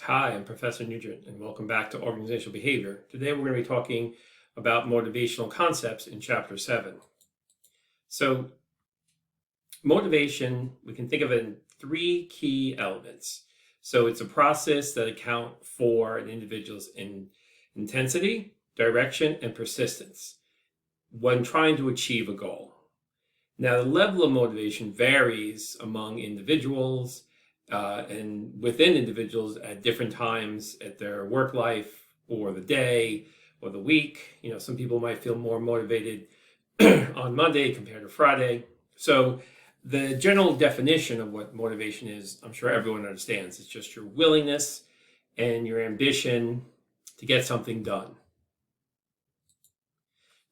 Hi, I'm Professor Nugent, and welcome back to Organizational Behavior. Today we're going to be talking about motivational concepts in Chapter 7. So, motivation, we can think of it in three key elements. So, it's a process that accounts for an individual's intensity, direction, and persistence when trying to achieve a goal. Now, the level of motivation varies among individuals and within individuals at different times at their work life or the day or the week. Some people might feel more motivated on Monday compared to Friday. So the general definition of what motivation is, I'm sure everyone understands. It's just your willingness and your ambition to get something done.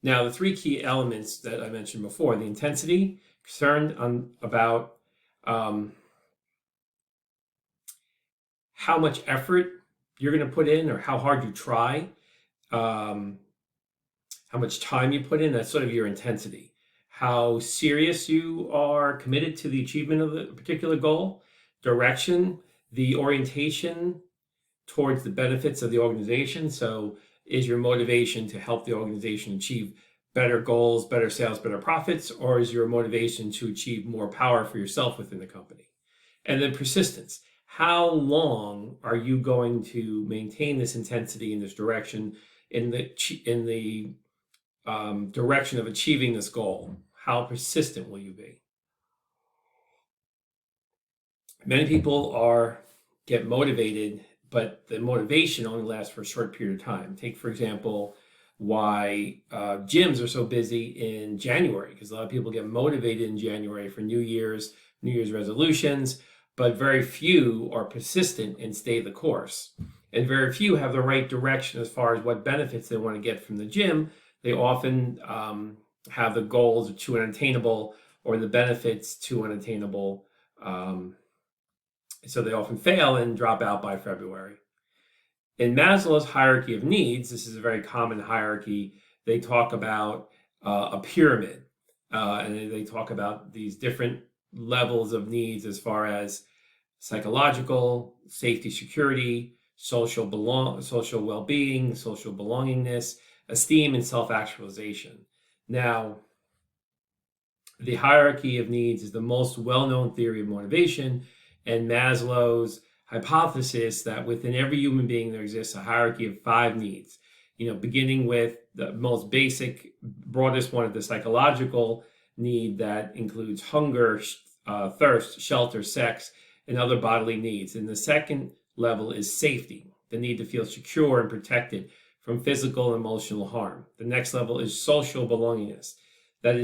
Now, the three key elements that I mentioned before, the intensity, concerned about how much effort you're going to put in or how hard you try, how much time you put in, that's sort of your intensity. How serious you are committed to the achievement of a particular goal, direction, the orientation towards the benefits of the organization. So is your motivation to help the organization achieve better goals, better sales, better profits, or is your motivation to achieve more power for yourself within the company? And then persistence. How long are you going to maintain this intensity in this direction, in the direction of achieving this goal? How persistent will you be? Many people get motivated, but the motivation only lasts for a short period of time. Take, for example, why gyms are so busy in January, because a lot of people get motivated in January for New Year's resolutions, but very few are persistent and stay the course. And very few have the right direction as far as what benefits they want to get from the gym. They often have the goals too unattainable or the benefits too unattainable. So they often fail and drop out by February. In Maslow's hierarchy of needs, this is a very common hierarchy. They talk about a pyramid, and they talk about these different levels of needs as far as psychological, safety, security, social well-being, social belongingness, esteem, and self-actualization. Now, the hierarchy of needs is the most well-known theory of motivation, and Maslow's hypothesis that within every human being there exists a hierarchy of 5 needs, beginning with the most basic, broadest one of the psychological need that includes hunger, thirst, shelter, sex, and other bodily needs. And the second level is safety, the need to feel secure and protected from physical and emotional harm. The next level is social belongingness. That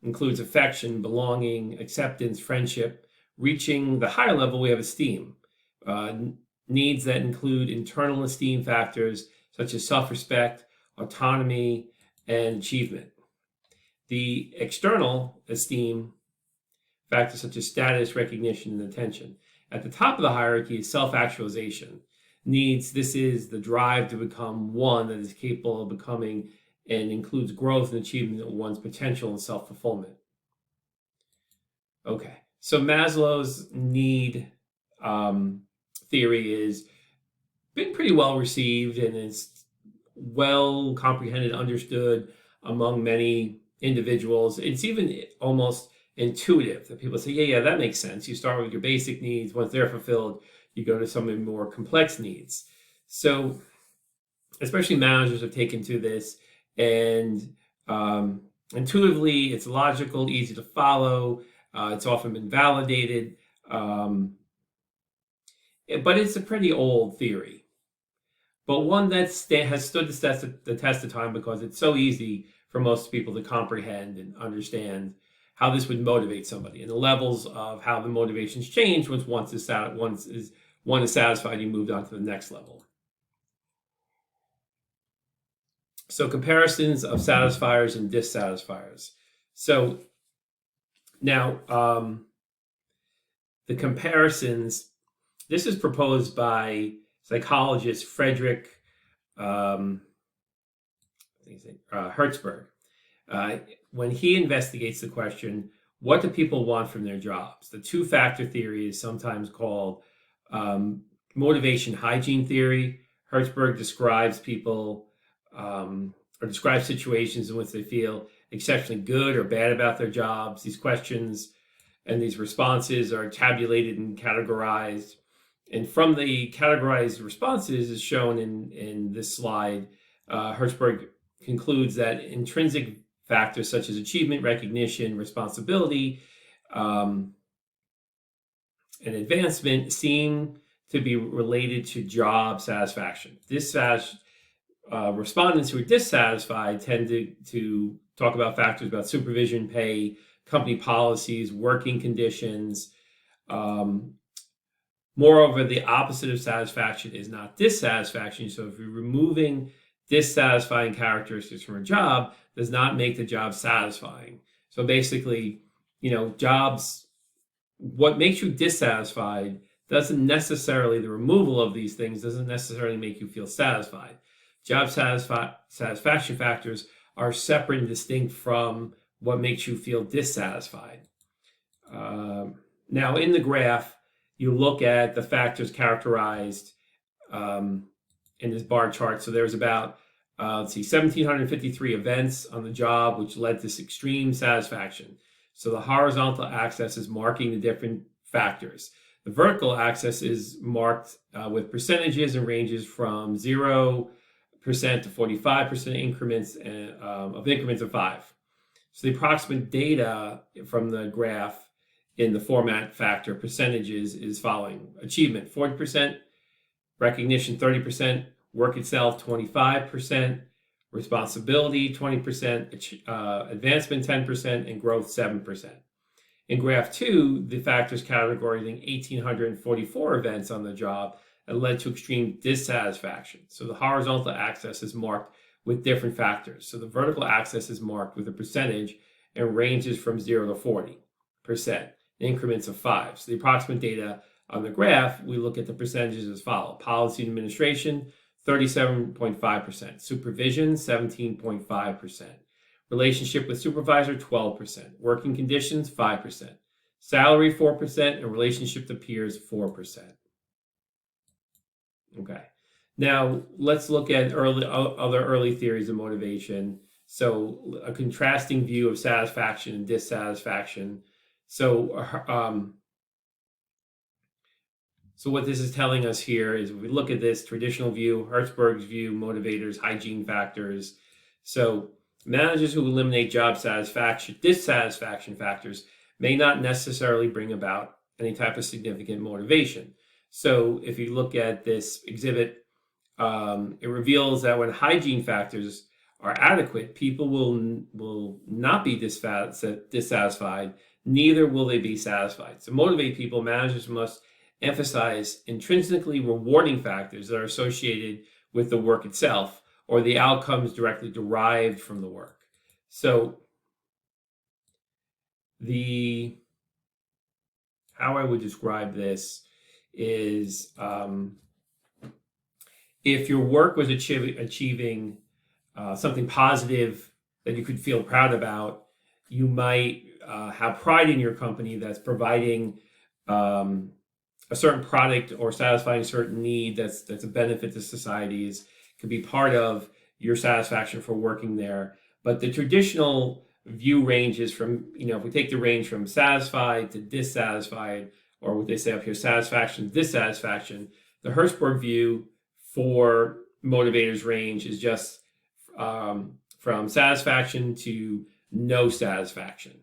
includes affection, belonging, acceptance, friendship. Reaching the higher level, we have esteem. Needs that include internal esteem factors such as self-respect, autonomy, and achievement. The external esteem factors such as status, recognition, and attention. At the top of the hierarchy is self-actualization. Needs, this is the drive to become one that is capable of becoming and includes growth and achievement of one's potential and self-fulfillment. Okay, so Maslow's need theory is been pretty well received and is well comprehended, understood among many individuals. It's even almost intuitive that people say, yeah, that makes sense. You start with your basic needs. Once they're fulfilled, you go to some of the more complex needs. So especially managers have taken to this, and intuitively, it's logical, easy to follow. It's often been validated, but it's a pretty old theory. But one that has stood the test of time because it's so easy for most people to comprehend and understand how this would motivate somebody, and the levels of how the motivations change once one is satisfied, you moved on to the next level. So comparisons of satisfiers and dissatisfiers. So now the comparisons, this is proposed by psychologist Frederick Hertzberg. When he investigates the question, what do people want from their jobs? The two-factor theory is sometimes called motivation hygiene theory. Hertzberg describes people or describes situations in which they feel exceptionally good or bad about their jobs. These questions and these responses are tabulated and categorized. And from the categorized responses, as shown in this slide, Hertzberg concludes that intrinsic factors such as achievement, recognition, responsibility, and advancement seem to be related to job satisfaction. Respondents who are dissatisfied tend to talk about factors about supervision, pay, company policies, working conditions. Moreover, the opposite of satisfaction is not dissatisfaction. So if you're removing dissatisfying characteristics from a job, does not make the job satisfying. So basically, jobs, what makes you dissatisfied doesn't necessarily, the removal of these things doesn't necessarily make you feel satisfied. Job satisfaction factors are separate and distinct from what makes you feel dissatisfied. Now, in the graph, you look at the factors characterized in this bar chart. So there's about, 1,753 events on the job, which led to extreme satisfaction. So the horizontal axis is marking the different factors. The vertical axis is marked with percentages and ranges from 0% to 45% increments of increments of 5. So the approximate data from the graph in the format factor percentages is following: achievement 40%, recognition 30%, work itself 25%, responsibility 20%, advancement 10%, and growth 7%. In graph 2, the factors categorizing 1,844 events on the job that led to extreme dissatisfaction. So the horizontal axis is marked with different factors. So the vertical axis is marked with a percentage and ranges from 0 to 40%, increments of 5. So the approximate data on the graph, we look at the percentages as follows: policy and administration, 37.5%, supervision, 17.5%, relationship with supervisor, 12%, working conditions, 5%, salary, 4%, and relationship to peers, 4%. Okay. Now, let's look at other early theories of motivation. So a contrasting view of satisfaction and dissatisfaction. So what this is telling us here is, if we look at this traditional view, Hertzberg's view, motivators, hygiene factors. So managers who eliminate job dissatisfaction factors may not necessarily bring about any type of significant motivation. So if you look at this exhibit, it reveals that when hygiene factors are adequate, people will not be dissatisfied, neither will they be satisfied. To motivate people, managers must emphasize intrinsically rewarding factors that are associated with the work itself, or the outcomes directly derived from the work. So how I would describe this is, if your work was achieving something positive that you could feel proud about, you might have pride in your company that's providing a certain product or satisfying a certain need that's a benefit to society. Could be part of your satisfaction for working there. But the traditional view ranges from, if we take the range from satisfied to dissatisfied, or what they say up here, satisfaction, dissatisfaction, the Hertzberg view for motivators range is just from satisfaction to no satisfaction.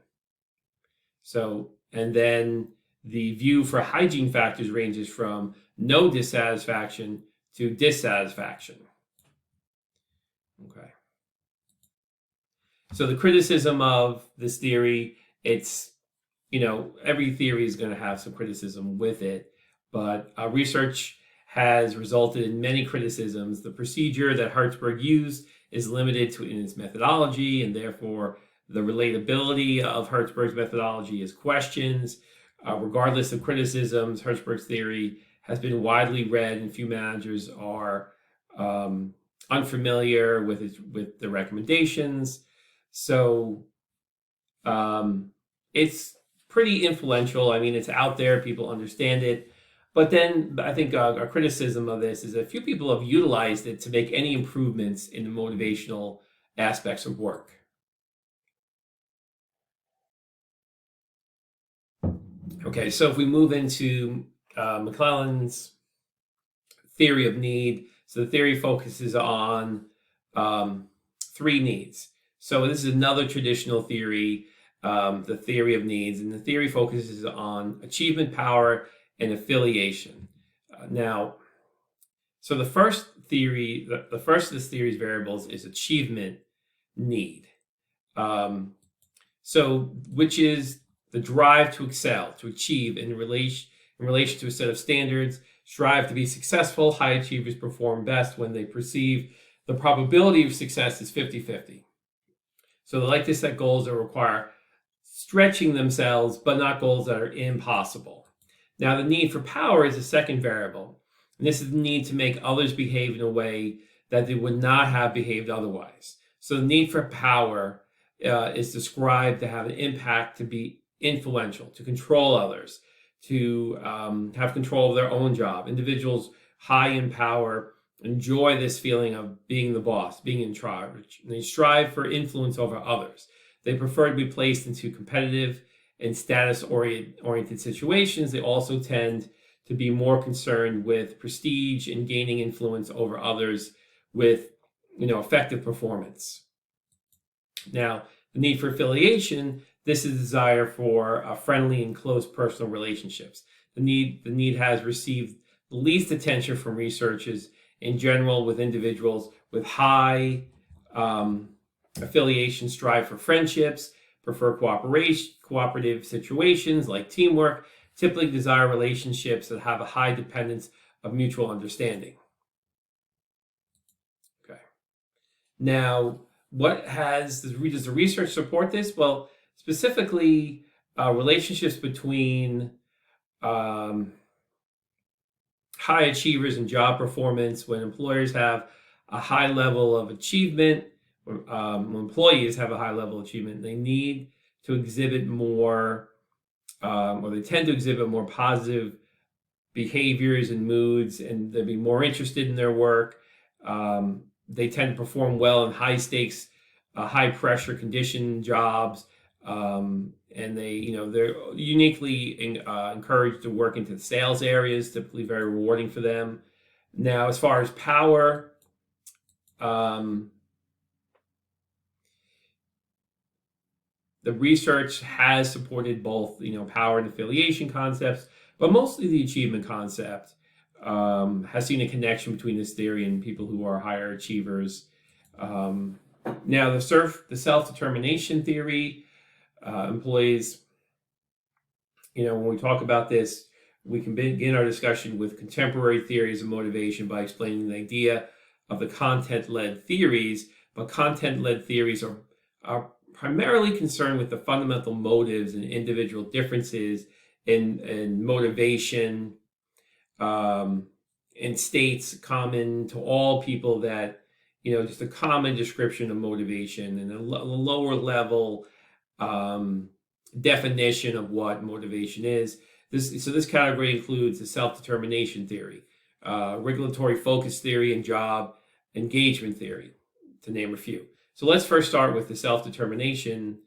So, and then the view for hygiene factors ranges from no dissatisfaction to dissatisfaction. Okay. So the criticism of this theory, it's, every theory is going to have some criticism with it, but research has resulted in many criticisms. The procedure that Hertzberg used is limited in its methodology, and therefore the relatability of Hertzberg's methodology is questions. Regardless of criticisms, Hertzberg's theory has been widely read, and few managers are unfamiliar with the recommendations. So it's pretty influential. I mean, it's out there, people understand it. But then I think a criticism of this is that few people have utilized it to make any improvements in the motivational aspects of work. Okay, so if we move into McClellan's theory of need, so the theory focuses on 3 needs. So this is another traditional theory, the theory of needs, and the theory focuses on achievement, power, and affiliation. Now, so the first theory, the first of this theory's variables is achievement need. So which is the drive to excel, to achieve in relation to a set of standards, strive to be successful. High achievers perform best when they perceive the probability of success is 50-50. So they like to set goals that require stretching themselves, but not goals that are impossible. Now, the need for power is the second variable. And this is the need to make others behave in a way that they would not have behaved otherwise. So the need for power is described to have an impact, to be influential, to control others, to have control of their own job. Individuals high in power enjoy this feeling of being the boss, being in charge. And they strive for influence over others. They prefer to be placed into competitive and status-oriented situations. They also tend to be more concerned with prestige and gaining influence over others with, effective performance. Now, the need for affiliation, this is a desire for friendly and close personal relationships. The need has received the least attention from researchers in general, with individuals with high affiliation strive for friendships, prefer cooperative situations like teamwork, typically desire relationships that have a high dependence of mutual understanding. Okay. Now, does the research support this? Well, specifically, relationships between high achievers and job performance. When employers have a high level of achievement, when employees have a high level of achievement, they need to exhibit more, or they tend to exhibit more positive behaviors and moods, and they'll be more interested in their work. They tend to perform well in high stakes, high pressure condition jobs, and they're uniquely encouraged to work into the sales areas, typically very rewarding for them. Now, as far as power, the research has supported both, power and affiliation concepts, but mostly the achievement concept has seen a connection between this theory and people who are higher achievers. Now, the self-determination theory, employees, when we talk about this, we can begin our discussion with contemporary theories of motivation by explaining the idea of the content-led theories, but content-led theories are primarily concerned with the fundamental motives and individual differences in motivation, in states common to all people, that, just a common description of motivation and a lower level definition of what motivation is. This category includes the self-determination theory, regulatory focus theory, and job engagement theory, to name a few. So let's first start with the self-determination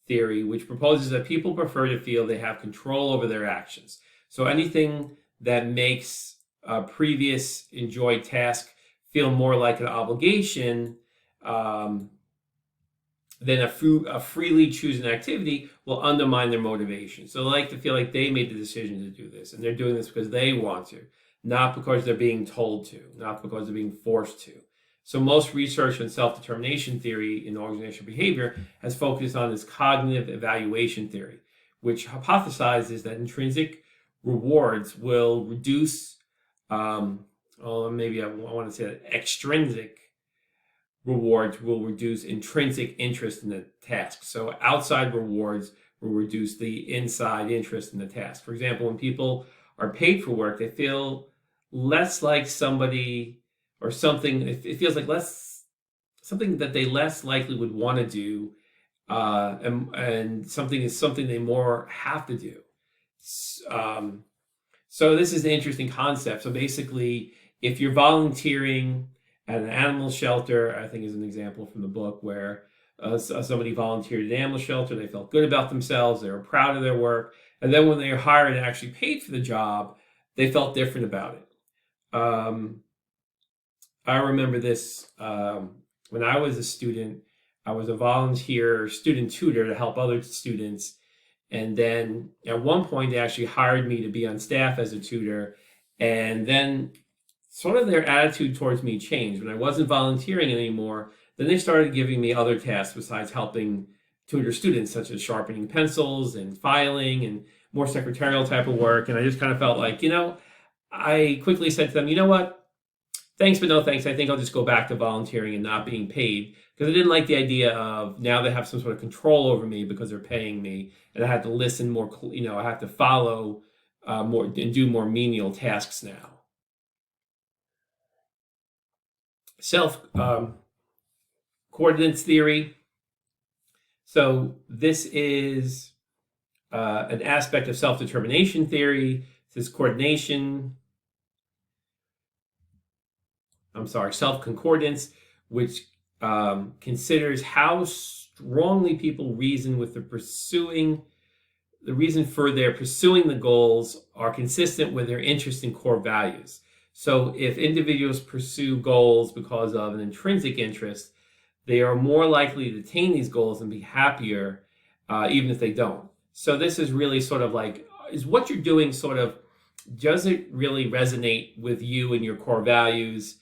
theory, which proposes that people prefer to feel they have control over their actions. So anything that makes a previous enjoyed task feel more like an obligation than a freely chosen activity will undermine their motivation. So they like to feel like they made the decision to do this, and they're doing this because they want to, not because they're being told to, not because they're being forced to. So most research on self-determination theory in organizational behavior has focused on this cognitive evaluation theory, which hypothesizes that intrinsic rewards will reduce, maybe I want to say that extrinsic rewards will reduce intrinsic interest in the task. So outside rewards will reduce the inside interest in the task. For example, when people are paid for work, they feel less like somebody or something. It feels like something that they less likely would want to do, and something is something they more have to do. So this is an interesting concept. So basically, if you're volunteering at an animal shelter, I think is an example from the book where somebody volunteered at an animal shelter, they felt good about themselves, they were proud of their work, and then when they were hired and actually paid for the job, they felt different about it. I remember this when I was a student. I was a volunteer student tutor to help other students. And then at one point, they actually hired me to be on staff as a tutor. And then sort of their attitude towards me changed. When I wasn't volunteering anymore, then they started giving me other tasks besides helping tutor students, such as sharpening pencils and filing and more secretarial type of work. And I just kind of felt like, I quickly said to them, you know what? Thanks, but no thanks. I think I'll just go back to volunteering and not being paid, because I didn't like the idea of now they have some sort of control over me because they're paying me, and I have to listen more. I have to follow more and do more menial tasks now. Self coordinates theory. So this is an aspect of self-determination theory. This is self-concordance, which considers how strongly people reason with the reason for their pursuing the goals are consistent with their interest in core values. So if individuals pursue goals because of an intrinsic interest, they are more likely to attain these goals and be happier, even if they don't. So this is really sort of like, is what you're doing does it really resonate with you and your core values?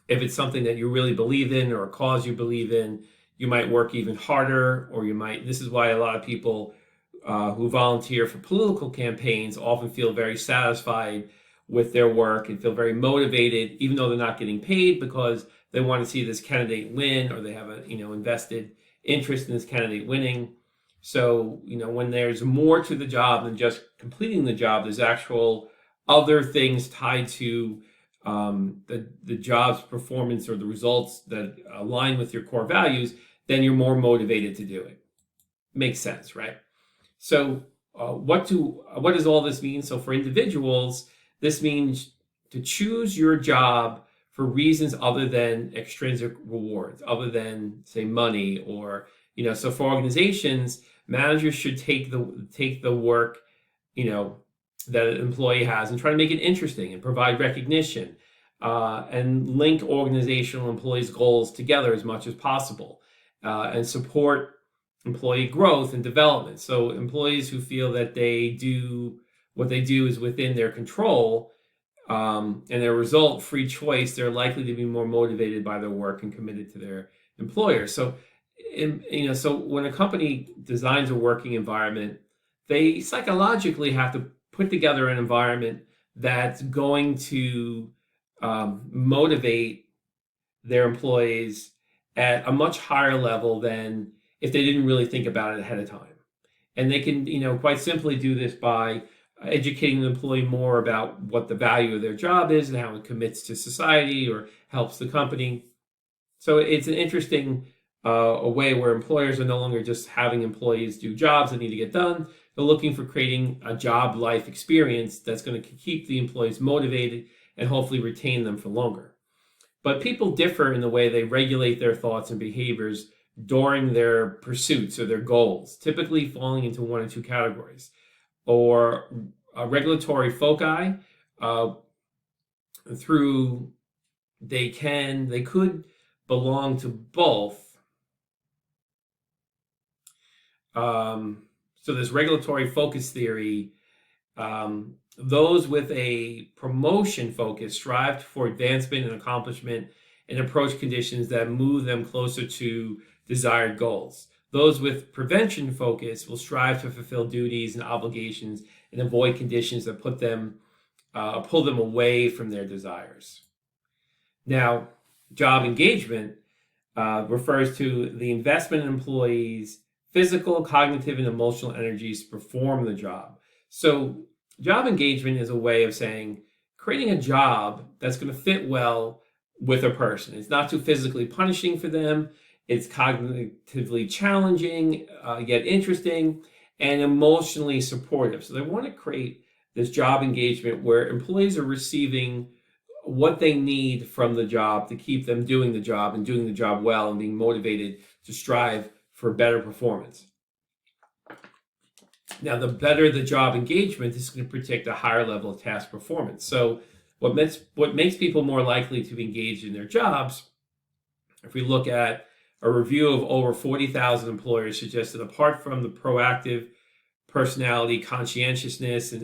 If it's something that you really believe in or a cause you believe in, you might work even harder, or this is why a lot of people who volunteer for political campaigns often feel very satisfied with their work and feel very motivated, even though they're not getting paid, because they want to see this candidate win, or they have a invested interest in this candidate winning. So, when there's more to the job than just completing the job, there's actual other things tied to the job's performance or the results that align with your core values, then you're more motivated to do it. Makes sense, right? So what does all this mean? So for individuals, this means to choose your job for reasons other than extrinsic rewards, other than, say, money, or so for organizations, managers should take the work that an employee has and try to make it interesting and provide recognition, and link organizational employees' goals together as much as possible, and support employee growth and development. So employees who feel that what they do is within their control, and their result-free choice, they're likely to be more motivated by their work and committed to their employer. So, so when a company designs a working environment, they psychologically have to put together an environment that's going to motivate their employees at a much higher level than if they didn't really think about it ahead of time. And they can, quite simply do this by educating the employee more about what the value of their job is and how it commits to society or helps the company. So it's an interesting a way where employers are no longer just having employees do jobs that need to get done. They're looking for creating a job life experience that's going to keep the employees motivated and hopefully retain them for longer. But people differ in the way they regulate their thoughts and behaviors during their pursuits or their goals, typically falling into one or two categories. Or regulatory foci, they could belong to both. So this regulatory focus theory, those with a promotion focus strive for advancement and accomplishment and approach conditions that move them closer to desired goals. Those with prevention focus will strive to fulfill duties and obligations and avoid conditions that pull them away from their desires. Now, job engagement refers to the investment in employees' physical, cognitive, and emotional energies to perform the job. So job engagement is a way of saying, creating a job that's going to fit well with a person. It's not too physically punishing for them. It's cognitively challenging, yet interesting, and emotionally supportive. So they want to create this job engagement where employees are receiving what they need from the job to keep them doing the job and doing the job well and being motivated to strive for better performance. Now, the better the job engagement, this is going to predict a higher level of task performance. So what makes people more likely to be engaged in their jobs, if we look at a review of over 40,000 employers, suggests that apart from the proactive personality, conscientiousness, and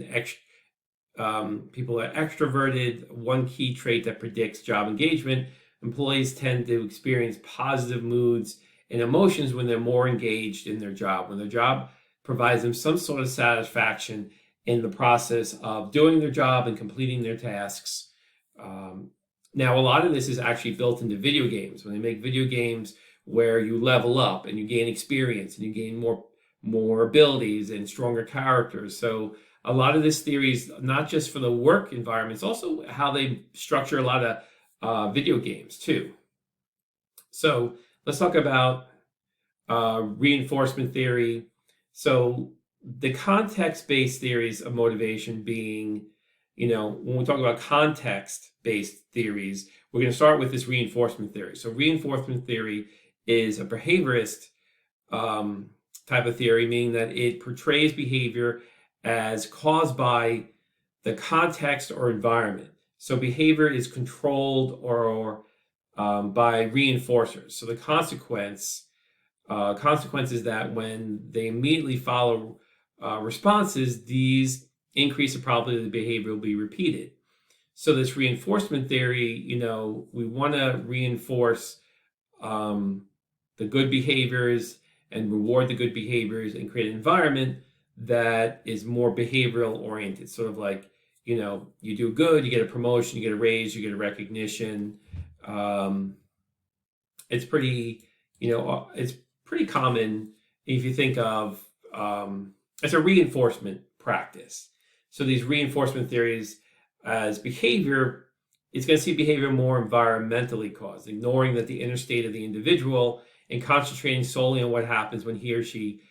people are extroverted, one key trait that predicts job engagement, employees tend to experience positive moods and emotions when they're more engaged in their job, when their job provides them some sort of satisfaction in the process of doing their job and completing their tasks. Now, a lot of this is actually built into video games. When they make video games where you level up and you gain experience and you gain more abilities and stronger characters. So a lot of this theory is not just for the work environment, it's also how they structure a lot of video games too. So let's talk about reinforcement theory. So the context-based theories of motivation being, when we talk about context-based theories, we're going to start with this reinforcement theory. So reinforcement theory is a behaviorist type of theory, meaning that it portrays behavior as caused by the context or environment. So behavior is controlled or by reinforcers. So the consequence is that when they immediately follow responses, these increase the probability the behavior will be repeated. So this reinforcement theory, we want to reinforce the good behaviors and reward the good behaviors and create an environment that is more behavioral oriented. Sort of like, you do good, you get a promotion, you get a raise, you get a recognition. It's pretty, it's pretty common if you think of it's a reinforcement practice. So these reinforcement theories as behavior, it's going to see behavior more environmentally caused, ignoring that the inner state of the individual and concentrating solely on what happens when he or she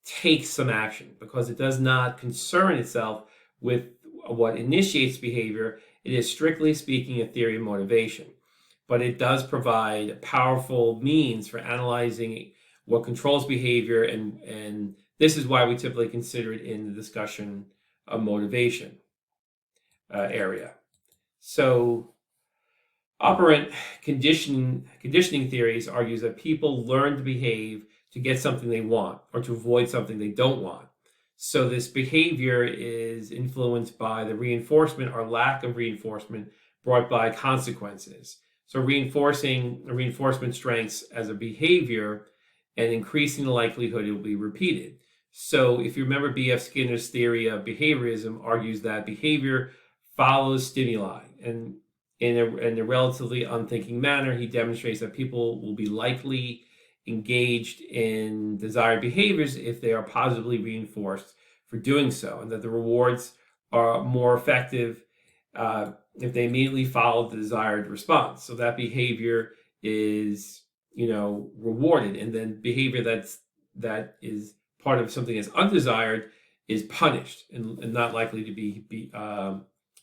takes some action, because it does not concern itself with what initiates behavior. It is strictly speaking a theory of motivation, but it does provide powerful means for analyzing what controls behavior, and this is why we typically consider it in the discussion of motivation area. So operant conditioning theories argues that people learn to behave to get something they want or to avoid something they don't want. So this behavior is influenced by the reinforcement or lack of reinforcement brought by consequences. So reinforcement strengths as a behavior and increasing the likelihood it will be repeated. So if you remember, B.F. Skinner's theory of behaviorism argues that behavior follows stimuli, and in a relatively unthinking manner, he demonstrates that people will be likely engaged in desired behaviors if they are positively reinforced for doing so, and that the rewards are more effective if they immediately follow the desired response. So that behavior is, rewarded, and then behavior that is part of something that's undesired is punished and not likely to be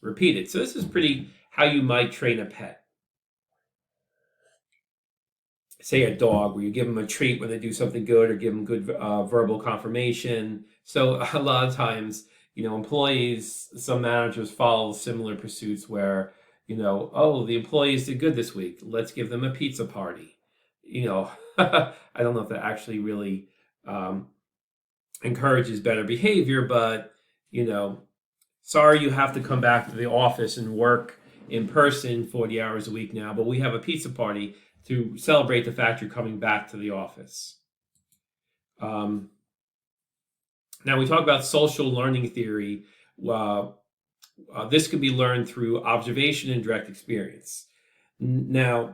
repeated. So this is pretty how you might train a pet. Say a dog, where you give them a treat when they do something good or give them good verbal confirmation. So a lot of times, employees, some managers follow similar pursuits where, the employees did good this week, let's give them a pizza party. I don't know if that actually really encourages better behavior, but, sorry you have to come back to the office and work in person 40 hours a week now, but we have a pizza party to celebrate the fact you're coming back to the office. Now we talk about social learning theory. This can be learned through observation and direct experience. Now,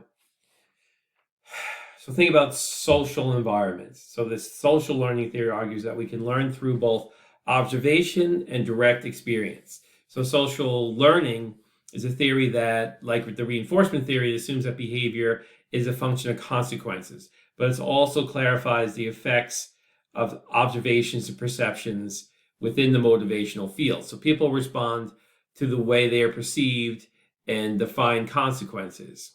so think about social environments. So this social learning theory argues that we can learn through both observation and direct experience. So social learning is a theory that, like the reinforcement theory, assumes that behavior is a function of consequences, but it also clarifies the effects of observations and perceptions within the motivational field. So people respond to the way they are perceived and define consequences,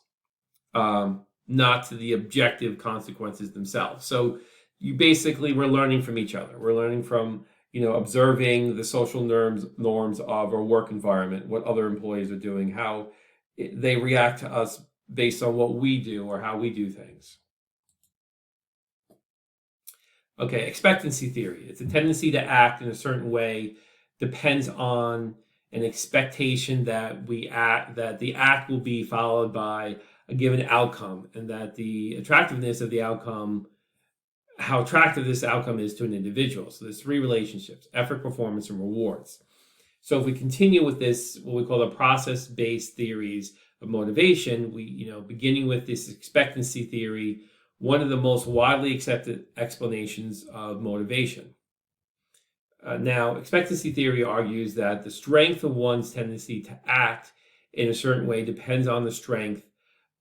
not to the objective consequences themselves. So we're learning from each other. We're learning from, observing the social norms of our work environment, what other employees are doing, how they react to us based on what we do or how we do things. Okay, expectancy theory. It's a tendency to act in a certain way, depends on an expectation that the act will be followed by a given outcome, and that the attractiveness of the outcome, how attractive this outcome is to an individual. So there's three relationships: effort, performance, and rewards. So if we continue with this, what we call the process-based theories of motivation, beginning with this expectancy theory, one of the most widely accepted explanations of motivation. Now, expectancy theory argues that the strength of one's tendency to act in a certain way depends on the strength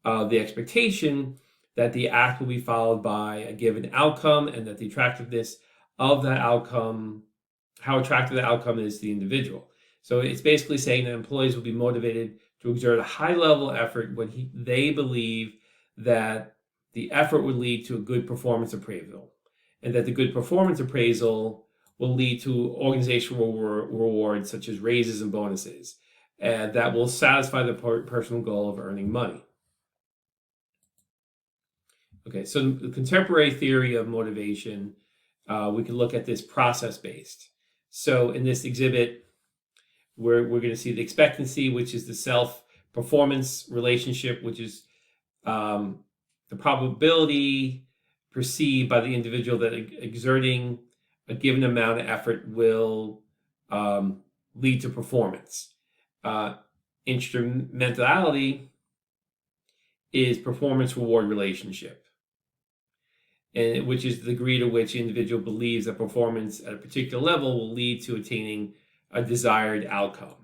of the expectation that the act will be followed by a given outcome, and that the attractiveness of that outcome, how attractive the outcome is to the individual. So it's basically saying that employees will be motivated to exert a high level of effort when they believe that the effort would lead to a good performance appraisal, and that the good performance appraisal will lead to organizational rewards such as raises and bonuses, and that will satisfy the personal goal of earning money. Okay, so the contemporary theory of motivation, we can look at this process-based. So in this exhibit, we're going to see the expectancy, which is the self-performance relationship, which is the probability perceived by the individual that exerting a given amount of effort will lead to performance. Instrumentality is performance-reward relationship, and which is the degree to which the individual believes that performance at a particular level will lead to attaining a desired outcome.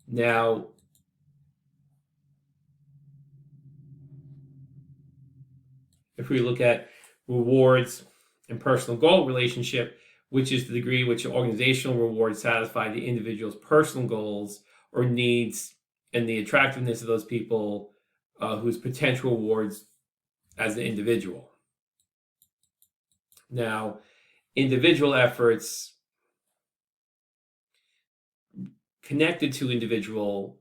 Now, if we look at rewards and personal goal relationship, which is the degree to which organizational rewards satisfy the individual's personal goals or needs, and the attractiveness of those people whose potential rewards as an individual. Now, individual efforts connected to individual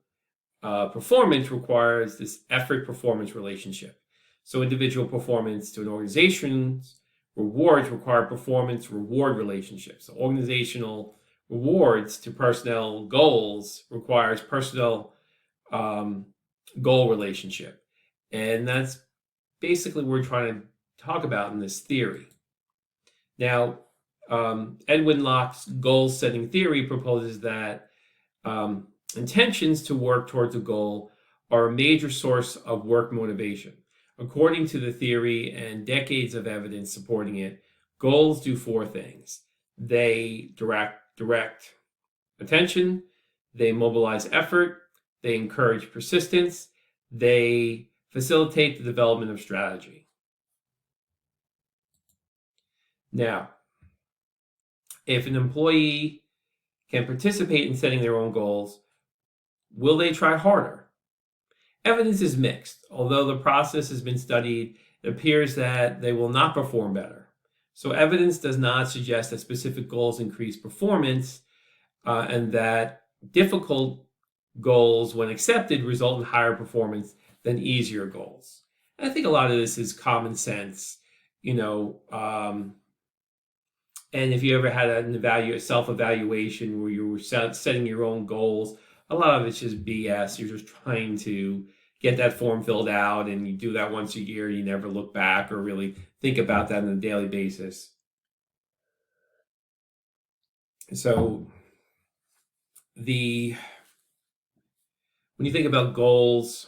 performance requires this effort-performance relationship. So individual performance to an organization's rewards require performance-reward relationships. So organizational rewards to personnel goals requires personnel goal relationship. And that's basically what we're trying to talk about in this theory. Now, Edwin Locke's goal-setting theory proposes that intentions to work towards a goal are a major source of work motivation. According to the theory and decades of evidence supporting it, goals do four things. They direct attention, they mobilize effort, they encourage persistence, they facilitate the development of strategy. Now, if an employee can participate in setting their own goals, will they try harder? Evidence is mixed. Although the process has been studied, it appears that they will not perform better. So evidence does not suggest that specific goals increase performance, and that difficult goals, when accepted, result in higher performance than easier goals. And I think a lot of this is common sense, and if you ever had a self-evaluation where you were setting your own goals, a lot of it's just BS. You're just trying to get that form filled out, and you do that once a year. You never look back or really think about that on a daily basis. So when you think about goals,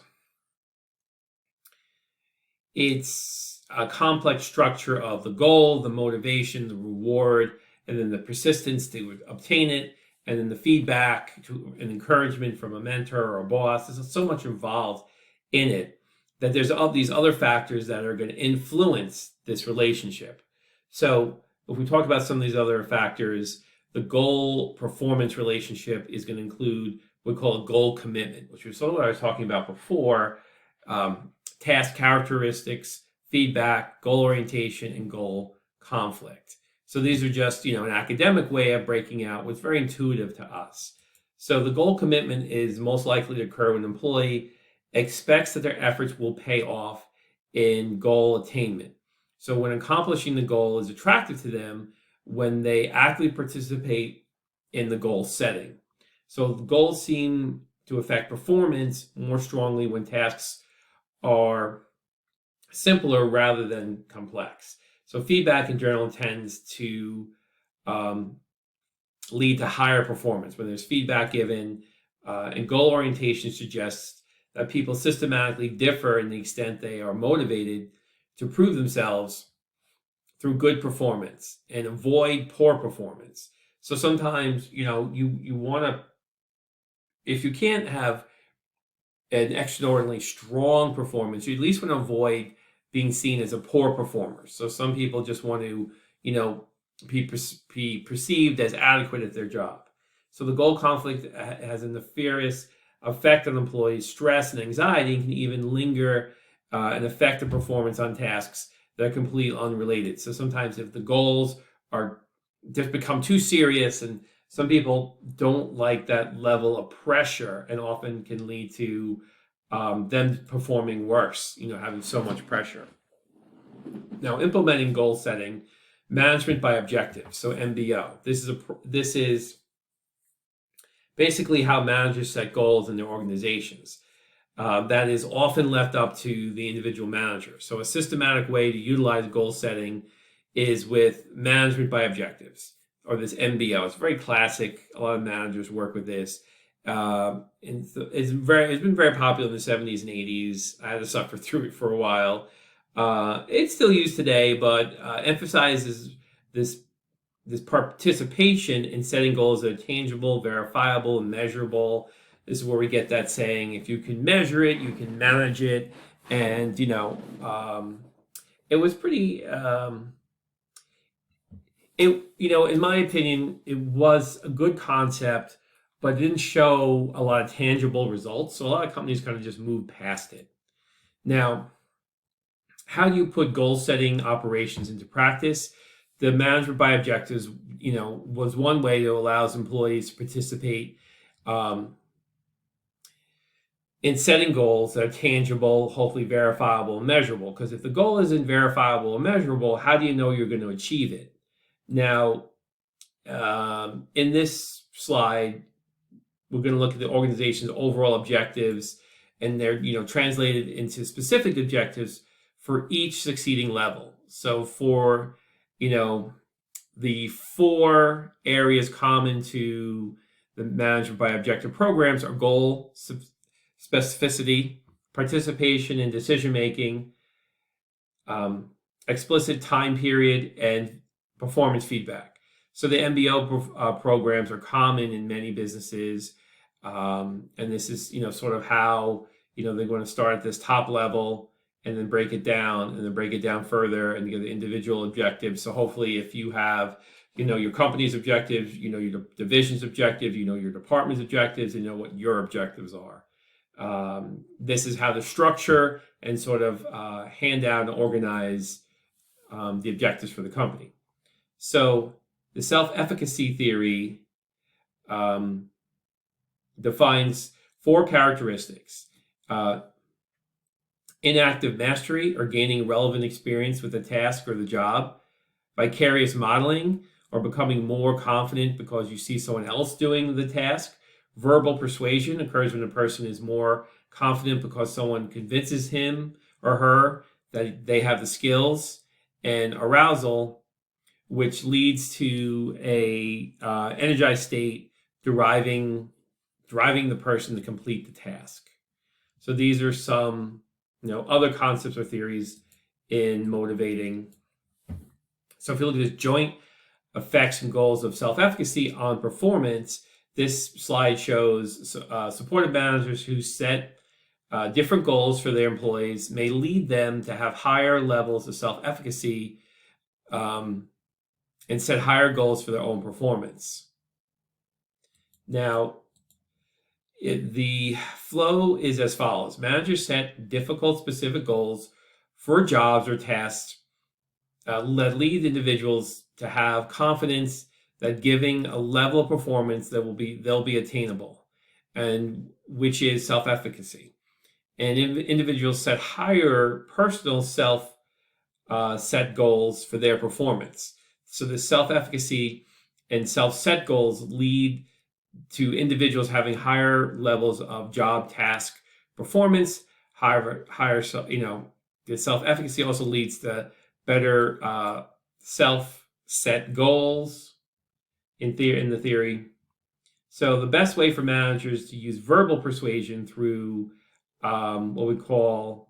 it's a complex structure of the goal, the motivation, the reward, and then the persistence to obtain it, and then the feedback and encouragement from a mentor or a boss. There's so much involved in it. that there's all these other factors that are going to influence this relationship. So if we talk about some of these other factors, the goal performance relationship is going to include what we call a goal commitment, which was sort of what I was talking about before, task characteristics, feedback, goal orientation, and goal conflict. So these are just, an academic way of breaking out what's very intuitive to us. So the goal commitment is most likely to occur when an employee expects that their efforts will pay off in goal attainment. So when accomplishing the goal is attractive to them, when they actively participate in the goal setting. So the goals seem to affect performance more strongly when tasks are simpler rather than complex. So feedback in general tends to lead to higher performance when there's feedback given, and goal orientation suggests that people systematically differ in the extent they are motivated to prove themselves through good performance and avoid poor performance. So sometimes, you want to, if you can't have an extraordinarily strong performance, you at least want to avoid being seen as a poor performer. So some people just want to, be perceived as adequate at their job. So the goal conflict has a nefarious effect on employees' stress and anxiety, and can even linger and affect the performance on tasks that are completely unrelated. So sometimes if the goals are just become too serious, and some people don't like that level of pressure, and often can lead to them performing worse, having so much pressure. Now, implementing goal setting, management by objectives, so MBO. This is basically how managers set goals in their organizations. That is often left up to the individual manager. So a systematic way to utilize goal setting is with management by objectives, or this MBO. It's very classic. A lot of managers work with this. And it's been very popular in the 70s and 80s. I had to suffer through it for a while. It's still used today, but emphasizes this participation in setting goals that are tangible, verifiable, and measurable. This is where we get that saying, if you can measure it, you can manage it. And, it was pretty, in my opinion, it was a good concept, but it didn't show a lot of tangible results. So a lot of companies kind of just moved past it. Now, how do you put goal setting operations into practice? The management by objectives, was one way that allows employees to participate in setting goals that are tangible, hopefully verifiable, and measurable. Because if the goal isn't verifiable or measurable, how do you know you're going to achieve it? Now, in this slide, we're going to look at the organization's overall objectives, and they're translated into specific objectives for each succeeding level. So for the 4 areas common to the management by objective programs are goal specificity, participation in decision making, explicit time period, and performance feedback. So the MBO programs are common in many businesses, and this is sort of how they're going to start at this top level and then break it down, and then break it down further, and get the individual objectives. So hopefully, if you have your company's objectives, your division's objective, your department's objectives, and what your objectives are. This is how to structure and sort of hand out and organize the objectives for the company. So the self-efficacy theory defines 4 characteristics. Inactive mastery, or gaining relevant experience with the task or the job. Vicarious modeling, or becoming more confident because you see someone else doing the task. Verbal persuasion occurs when a person is more confident because someone convinces him or her that they have the skills. And arousal, which leads to a energized state, driving the person to complete the task. So these are some other concepts or theories in motivating. So if you look at this joint effects and goals of self-efficacy on performance, this slide shows supportive managers who set different goals for their employees may lead them to have higher levels of self-efficacy and set higher goals for their own performance. Now, the flow is as follows. Managers set difficult, specific goals for jobs or tasks that lead individuals to have confidence that giving a level of performance that they'll be attainable, and which is self-efficacy. And individuals set higher personal set goals for their performance. So the self-efficacy and self-set goals lead to individuals having higher levels of job task performance. The self-efficacy also leads to better self-set goals in the theory. So the best way for managers to use verbal persuasion through what we call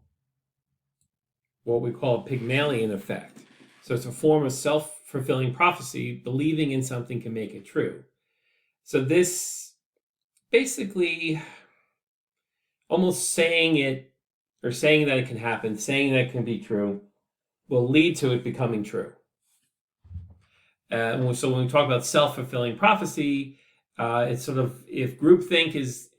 a Pygmalion effect. So it's a form of self-fulfilling prophecy. Believing in something can make it true. So this basically almost saying it, or saying that it can happen, saying that it can be true, will lead to it becoming true. So when we talk about self-fulfilling prophecy, it's sort of, if groupthink is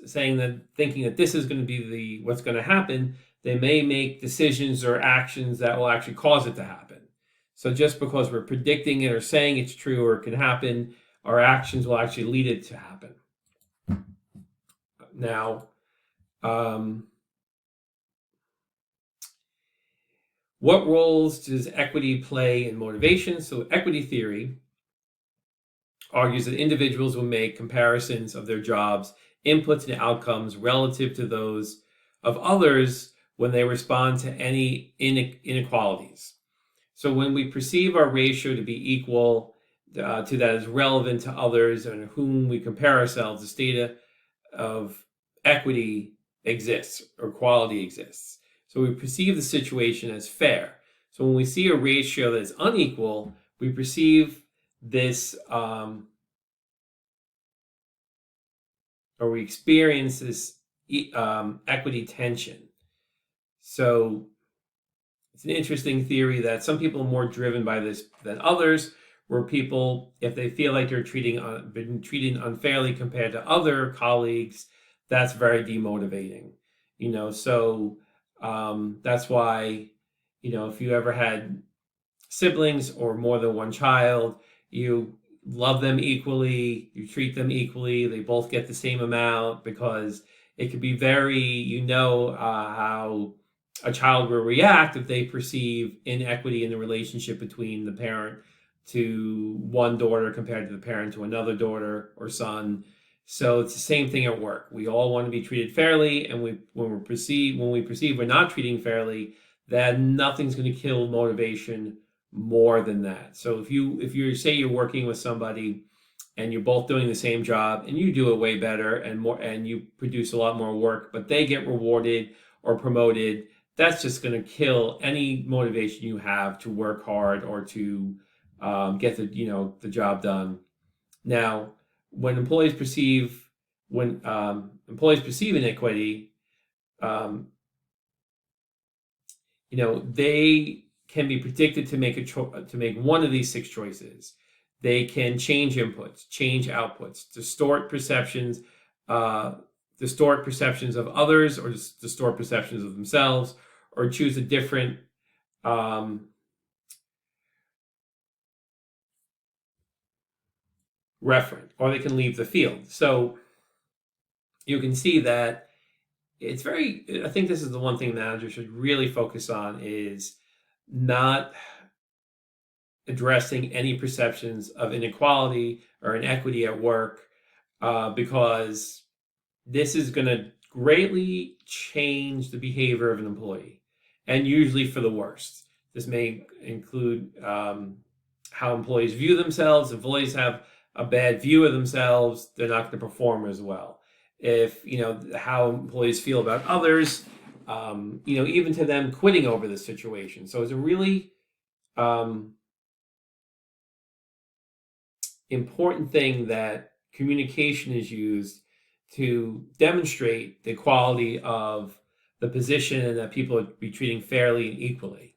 saying that, thinking that this is going to be what's going to happen, they may make decisions or actions that will actually cause it to happen. So just because we're predicting it or saying it's true or it can happen, our actions will actually lead it to happen. Now, what roles does equity play in motivation? So equity theory argues that individuals will make comparisons of their jobs, inputs, and outcomes relative to those of others when they respond to any inequalities. So when we perceive our ratio to be equal to that is relevant to others and whom we compare ourselves, the state of equity exists, or quality exists. So we perceive the situation as fair. So when we see a ratio that is unequal, we perceive this, or we experience this equity tension. So it's an interesting theory that some people are more driven by this than others, where people, if they feel like they're been treated unfairly compared to other colleagues, that's very demotivating. So that's why, if you ever had siblings or more than one child, you love them equally, you treat them equally, they both get the same amount, because it could be very, how a child will react if they perceive inequity in the relationship between the parent to one daughter compared to the parent to another daughter or son. So it's the same thing at work. We all want to be treated fairly, and when we perceive we're not treating fairly, that nothing's going to kill motivation more than that. So if you say you're working with somebody and you're both doing the same job and you do it way better and you produce a lot more work, but they get rewarded or promoted, that's just going to kill any motivation you have to work hard or to get the job done. Now, when employees perceive inequity, they can be predicted to make one of these 6 choices. They can change inputs, change outputs, distort perceptions of others, or distort perceptions of themselves, or choose a different referent, or they can leave the field. So you can see that I think this is the one thing managers should really focus on, is not addressing any perceptions of inequality or inequity at work, because this is going to greatly change the behavior of an employee, and usually for the worst. This may include how employees view themselves. If employees have a bad view of themselves, they're not going to perform as well. If how employees feel about others, even to them quitting over the situation. So it's a really important thing that communication is used to demonstrate the quality of the position and that people are be treating fairly and equally.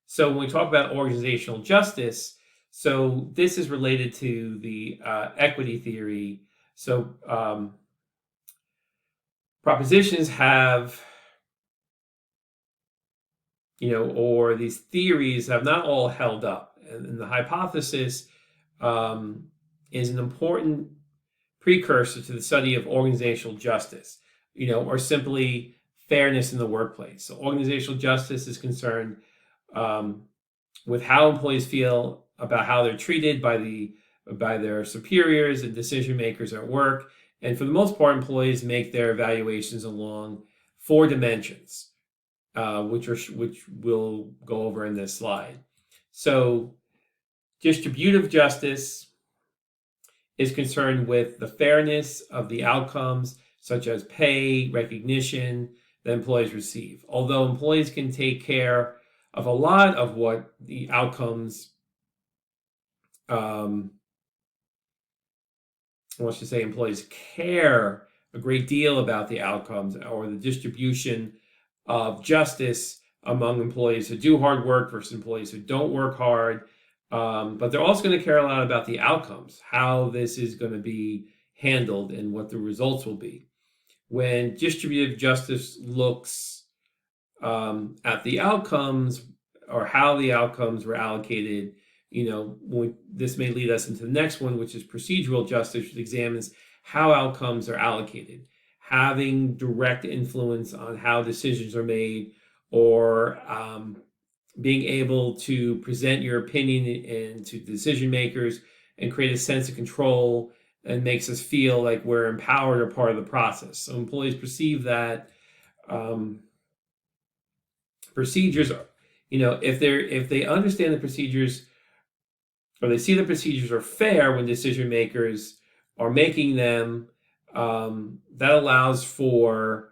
So when we talk about organizational justice, so this is related to the equity theory. So propositions have, or these theories have not all held up. And the hypothesis is an important precursor to the study of organizational justice, or simply fairness in the workplace. So organizational justice is concerned with how employees feel about how they're treated by their superiors and decision makers at work. And for the most part, employees make their evaluations along 4 dimensions, which we'll go over in this slide. So distributive justice is concerned with the fairness of the outcomes, such as pay, recognition that employees receive. Although employees can take care of a lot of what the outcomes, employees care a great deal about the outcomes or the distribution of justice among employees who do hard work versus employees who don't work hard. But they're also going to care a lot about the outcomes, how this is going to be handled and what the results will be. When distributive justice looks at the outcomes or how the outcomes were allocated, this may lead us into the next one, which is procedural justice, which examines how outcomes are allocated, having direct influence on how decisions are made, or being able to present your opinion and to decision makers and create a sense of control and makes us feel like we're empowered or part of the process. So employees perceive that procedures are, if they understand the procedures or they see the procedures are fair when decision makers are making them, that allows for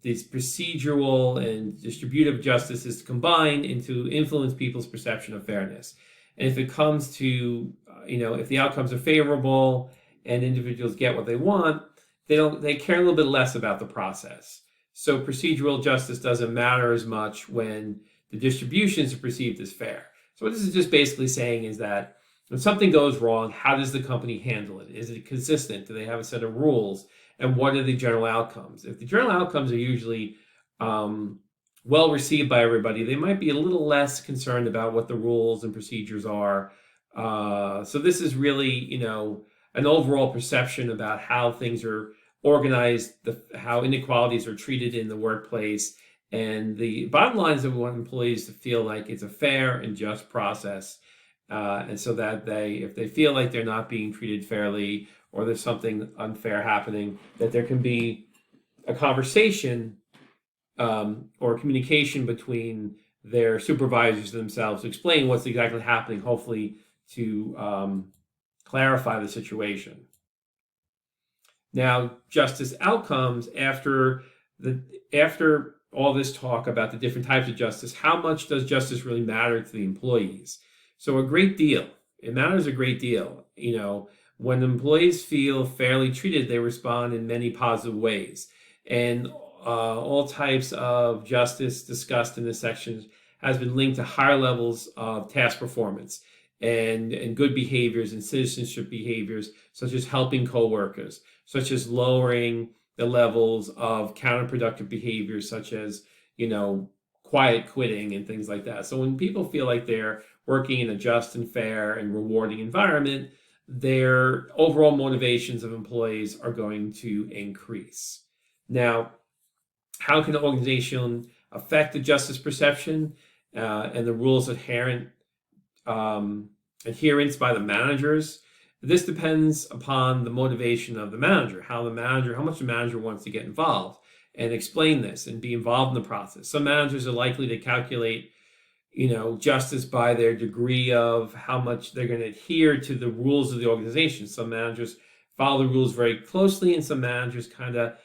these procedural and distributive justices to combine and to influence people's perception of fairness. And if it comes to, if the outcomes are favorable and individuals get what they want, they care a little bit less about the process. So procedural justice doesn't matter as much when the distributions are perceived as fair. So what this is just basically saying is that when something goes wrong, how does the company handle it? Is it consistent? Do they have a set of rules? And what are the general outcomes? If the general outcomes are usually well received by everybody, they might be a little less concerned about what the rules and procedures are. So this is really, an overall perception about how things are organized, how inequalities are treated in the workplace. And the bottom line is that we want employees to feel like it's a fair and just process. And so that if they feel like they're not being treated fairly or there's something unfair happening, that there can be a conversation or communication between their supervisors themselves to explain what's exactly happening, hopefully to clarify the situation. Now, justice outcomes, after all this talk about the different types of justice, how much does justice really matter to the employees? So a great deal. It matters a great deal. When employees feel fairly treated, they respond in many positive ways. And all types of justice discussed in this section has been linked to higher levels of task performance and good behaviors and citizenship behaviors, such as helping coworkers, such as lowering the levels of counterproductive behaviors, such as, quiet quitting and things like that. So when people feel like they're working in a just and fair and rewarding environment, their overall motivations of employees are going to increase. Now, how can an organization affect the justice perception and the rules adherence by the managers? This depends upon the motivation of the manager, how much the manager wants to get involved and explain this and be involved in the process. Some managers are likely to calculate, justice by their degree of how much they're going to adhere to the rules of the organization. Some managers follow the rules very closely, and some managers kind of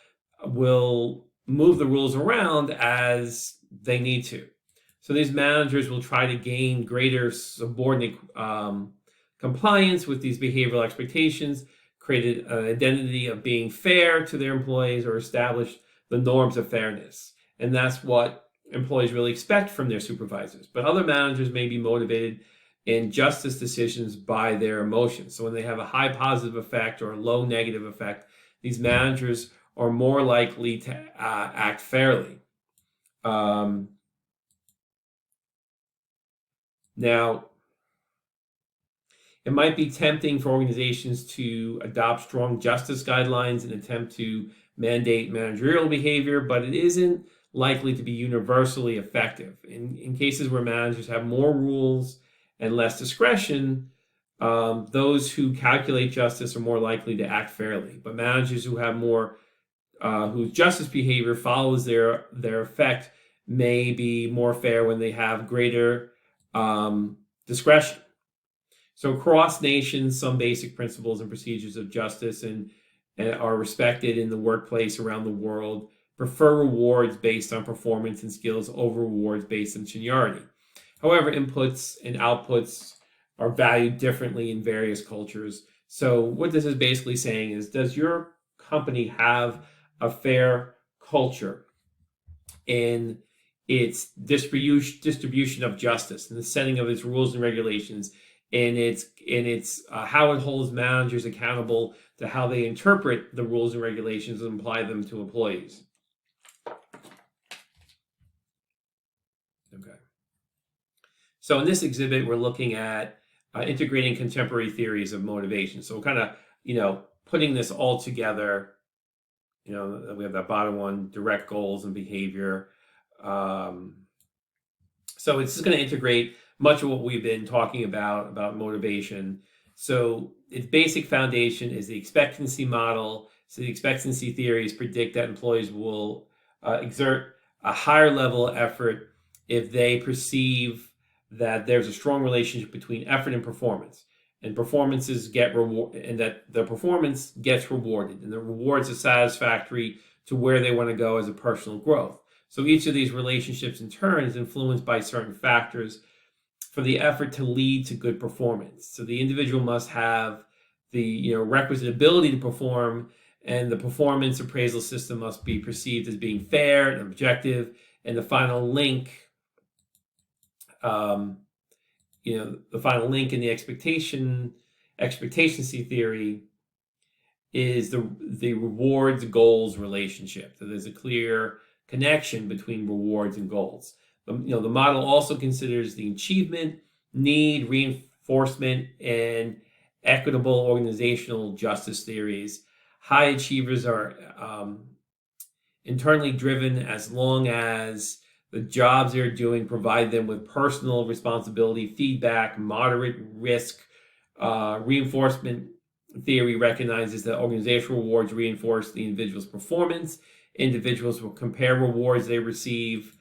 will move the rules around as they need to. So these managers will try to gain greater subordinate compliance with these behavioral expectations created an identity of being fair to their employees or established the norms of fairness. And that's what employees really expect from their supervisors. But other managers may be motivated in justice decisions by their emotions. So when they have a high positive effect or a low negative effect, these managers are more likely to act fairly. Now, it might be tempting for organizations to adopt strong justice guidelines and attempt to mandate managerial behavior, but it isn't likely to be universally effective. In cases where managers have more rules and less discretion, those who calculate justice are more likely to act fairly. But managers who have more, whose justice behavior follows their effect, may be more fair when they have greater discretion. So across nations, some basic principles and procedures of justice and are respected in the workplace around the world. Prefer rewards based on performance and skills over rewards based on seniority. However, inputs and outputs are valued differently in various cultures. So what this is basically saying is, does your company have a fair culture in its distribution of justice and the setting of its rules and regulations, and it's how it holds managers accountable to how they interpret the rules and regulations and apply them to employees? Okay. So in this exhibit, we're looking at integrating contemporary theories of motivation. So kind of, putting this all together. We have that bottom one, direct goals and behavior. So it's just going to integrate much of what we've been talking about motivation. So its basic foundation is the expectancy model. So the expectancy theories predict that employees will exert a higher level of effort if they perceive that there's a strong relationship between effort and performance, and performances get reward, and that the performance gets rewarded, and the rewards are satisfactory to where they want to go as a personal growth. So each of these relationships in turn is influenced by certain factors for the effort to lead to good performance. So the individual must have the requisite ability to perform, and the performance appraisal system must be perceived as being fair and objective. And the final link, the final link in the expectancy theory is the rewards goals relationship. So there's a clear connection between rewards and goals. The model also considers the achievement, need, reinforcement, and equitable organizational justice theories. High achievers are internally driven as long as the jobs they're doing provide them with personal responsibility, feedback, moderate risk. Reinforcement theory recognizes that organizational rewards reinforce the individual's performance. Individuals will compare rewards they receive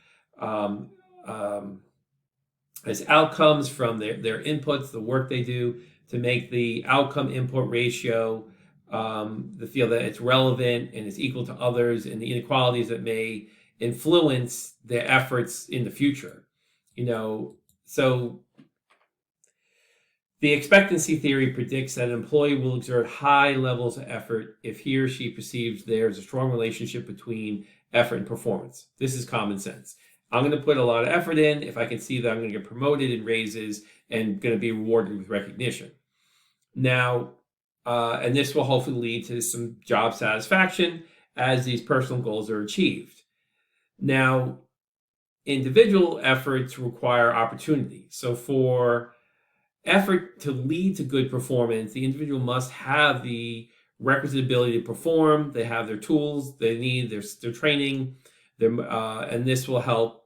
as outcomes from their inputs, the work they do, to make the outcome input ratio, to feel that it's relevant and is equal to others, and the inequalities that may influence their efforts in the future. So the expectancy theory predicts that an employee will exert high levels of effort if he or she perceives there's a strong relationship between effort and performance. This is common sense. I'm going to put a lot of effort in if I can see that I'm going to get promoted and raises and going to be rewarded with recognition. Now, and this will hopefully lead to some job satisfaction as these personal goals are achieved. Now, individual efforts require opportunity. So for effort to lead to good performance, the individual must have the requisite ability to perform. They have their tools, they need their training, and this will help,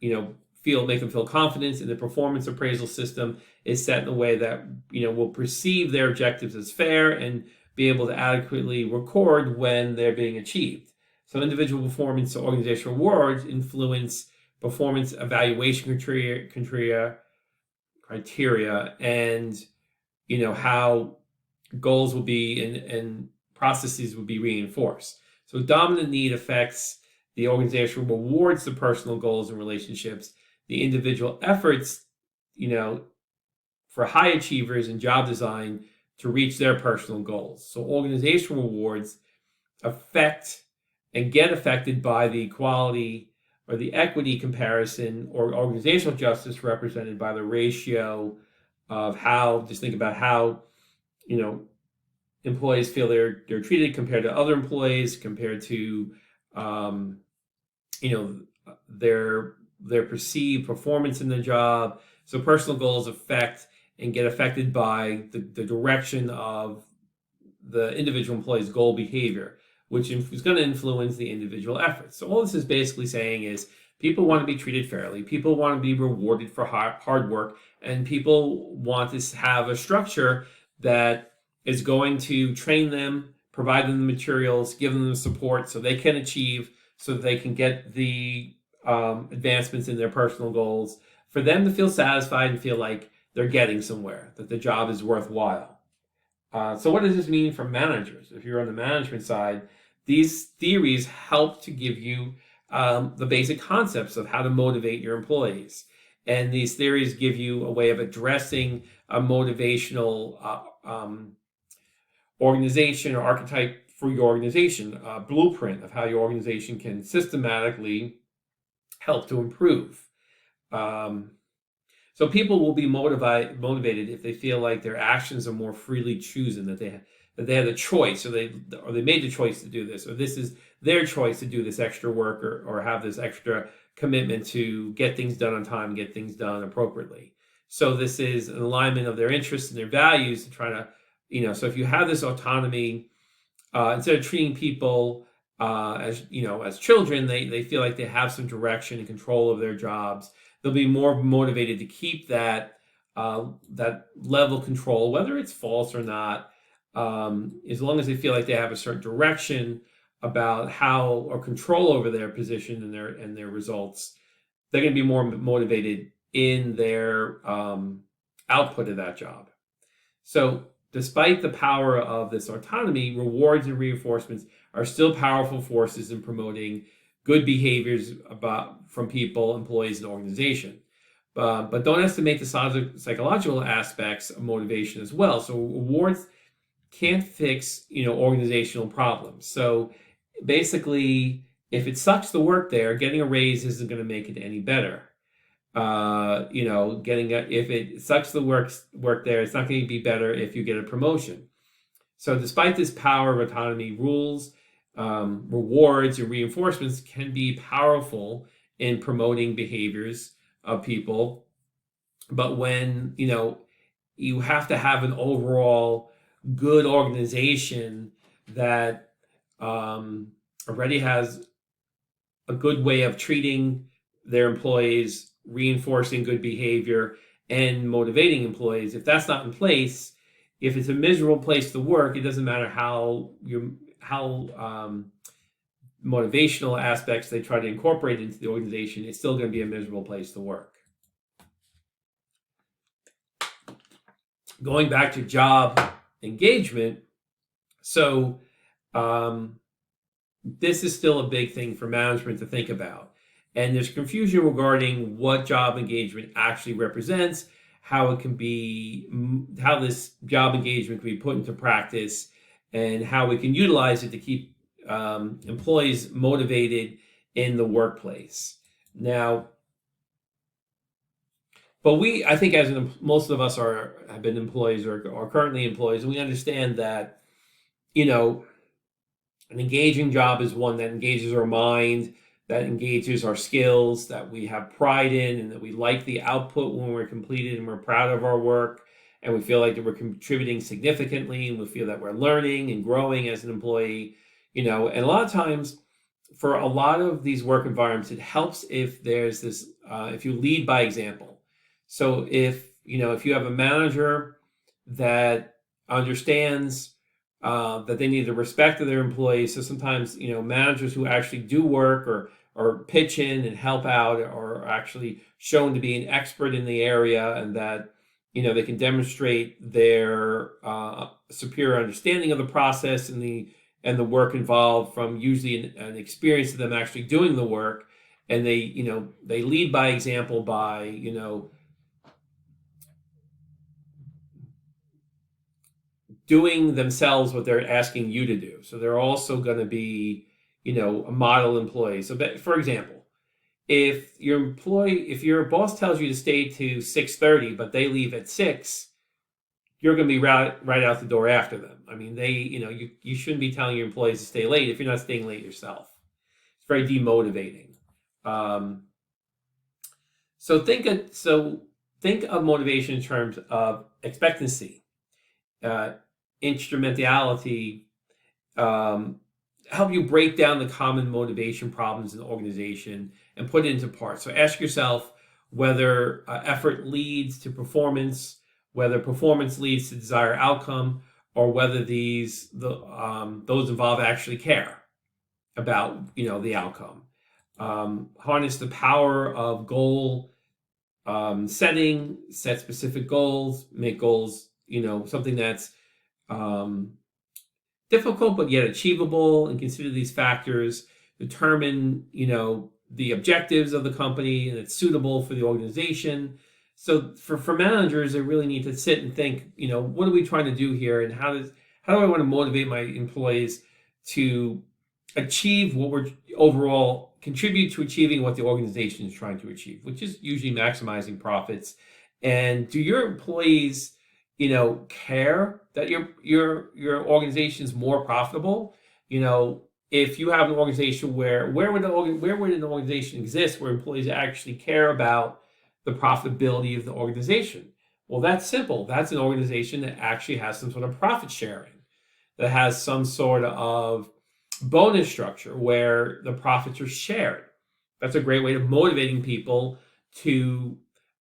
make them feel confidence in the performance appraisal system is set in a way that, will perceive their objectives as fair and be able to adequately record when they're being achieved. So individual performance to organizational rewards influence performance evaluation criteria, and how goals will be and processes will be reinforced. So dominant need affects the organizational rewards to personal goals and relationships. The individual efforts, for high achievers in job design to reach their personal goals. So organizational rewards affect and get affected by the equality or the equity comparison or organizational justice represented by the ratio of how, just think about how, employees feel they're treated compared to other employees, compared to, you know, their perceived performance in the job. So personal goals affect and get affected by the direction of the individual employee's goal behavior, which is going to influence the individual efforts. So all this is basically saying is people want to be treated fairly, people want to be rewarded for hard work, and people want to have a structure that is going to train them, provide them the materials, give them the support so they can achieve, so that they can get the advancements in their personal goals, for them to feel satisfied and feel like they're getting somewhere, that the job is worthwhile. So what does this mean for managers? If you're on the management side, these theories help to give you the basic concepts of how to motivate your employees. And these theories give you a way of addressing a motivational organization or archetype for your organization, a blueprint of how your organization can systematically help to improve. So people will be motivated if they feel like their actions are more freely chosen, that they had a choice, or they made the choice to do this, or this is their choice to do this extra work, or have this extra commitment to get things done on time, get things done appropriately. So this is an alignment of their interests and their values to try to, so if you have this autonomy, instead of treating people as children, they feel like they have some direction and control of their jobs. They'll be more motivated to keep that level of control, whether it's false or not, as long as they feel like they have a certain direction about how, or control over their position and their results. They're going to be more motivated in their output of that job. So despite the power of this autonomy, rewards and reinforcements are still powerful forces in promoting good behaviors from people, employees, and organization. But don't estimate the psychological aspects of motivation as well. So rewards can't fix, organizational problems. So basically, if it sucks to work there, getting a raise isn't going to make it any better. If it sucks to work there, it's not going to be better if you get a promotion. So despite this power of autonomy, rules, rewards, and reinforcements can be powerful in promoting behaviors of people. But when, you have to have an overall good organization that already has a good way of treating their employees, reinforcing good behavior, and motivating employees. If that's not in place, if it's a miserable place to work, it doesn't matter how motivational aspects they try to incorporate into the organization, it's still going to be a miserable place to work. Going back to job engagement, so this is still a big thing for management to think about. And there's confusion regarding what job engagement actually represents, how this job engagement can be put into practice, and how we can utilize it to keep employees motivated in the workplace. Now, but I think most of us have been employees or are currently employees, and we understand that, an engaging job is one that engages our mind, that engages our skills, that we have pride in, and that we like the output when we're completed and we're proud of our work, and we feel like that we're contributing significantly, and we feel that we're learning and growing as an employee, and a lot of times for a lot of these work environments, it helps if there's this, if you lead by example. So if you have a manager that understands that they need the respect of their employees. So sometimes, managers who actually do work or pitch in and help out are actually shown to be an expert in the area, and that, they can demonstrate their superior understanding of the process and the work involved from usually an experience of them actually doing the work. And they lead by example by, doing themselves what they're asking you to do. So they're also going to be, a model employee. So, for example, if your boss tells you to stay to 6:30, but they leave at 6, you're going to be right out the door after them. I mean, you shouldn't be telling your employees to stay late if you're not staying late yourself. It's very demotivating. So think of motivation in terms of expectancy, instrumentality, help you break down the common motivation problems in the organization and put it into parts. So ask yourself whether effort leads to performance, whether performance leads to desired outcome, or whether those involved actually care about the outcome. Harness the power of goal setting, set specific goals, make goals something that's difficult but yet achievable, and consider these factors. Determine the objectives of the company and it's suitable for the organization. So for managers, they really need to sit and think, what are we trying to do here, and how do I want to motivate my employees to achieve what we're overall contribute to achieving what the organization is trying to achieve, which is usually maximizing profits. And do your employees care that your organization is more profitable? If you have an organization where would an organization exist where employees actually care about the profitability of the organization? Well, that's simple. That's an organization that actually has some sort of profit sharing, that has some sort of bonus structure where the profits are shared. That's a great way of motivating people to,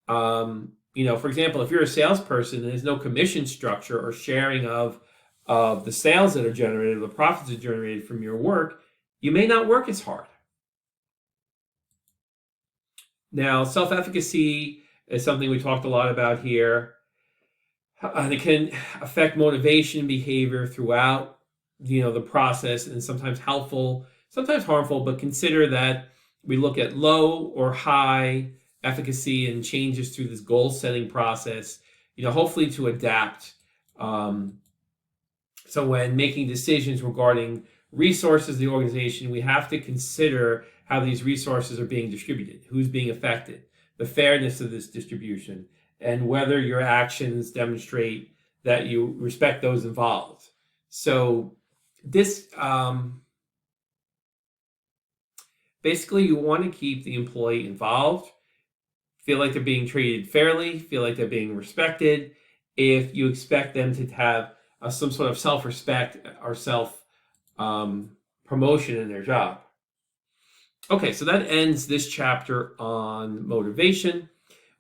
for example, if you're a salesperson and there's no commission structure or sharing of the sales that are generated, or the profits that are generated from your work, you may not work as hard. Now, self-efficacy is something we talked a lot about here. And it can affect motivation behavior throughout the process, and sometimes helpful, sometimes harmful, but consider that we look at low or high efficacy and changes through this goal setting process, hopefully to adapt. So when making decisions regarding resources of the organization, we have to consider how these resources are being distributed, who's being affected, the fairness of this distribution, and whether your actions demonstrate that you respect those involved. So this, basically, you want to keep the employee involved, feel like they're being treated fairly, feel like they're being respected. If you expect them to have some sort of self-respect or self-promotion in their job. Okay, so that ends this chapter on motivation.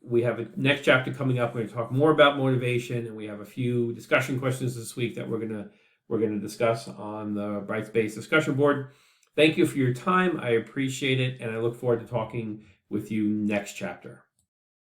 We have a next chapter coming up. We're going to talk more about motivation, and we have a few discussion questions this week that we're going to discuss on the Brightspace discussion board. Thank you for your time. I appreciate it, and I look forward to talking with you next chapter.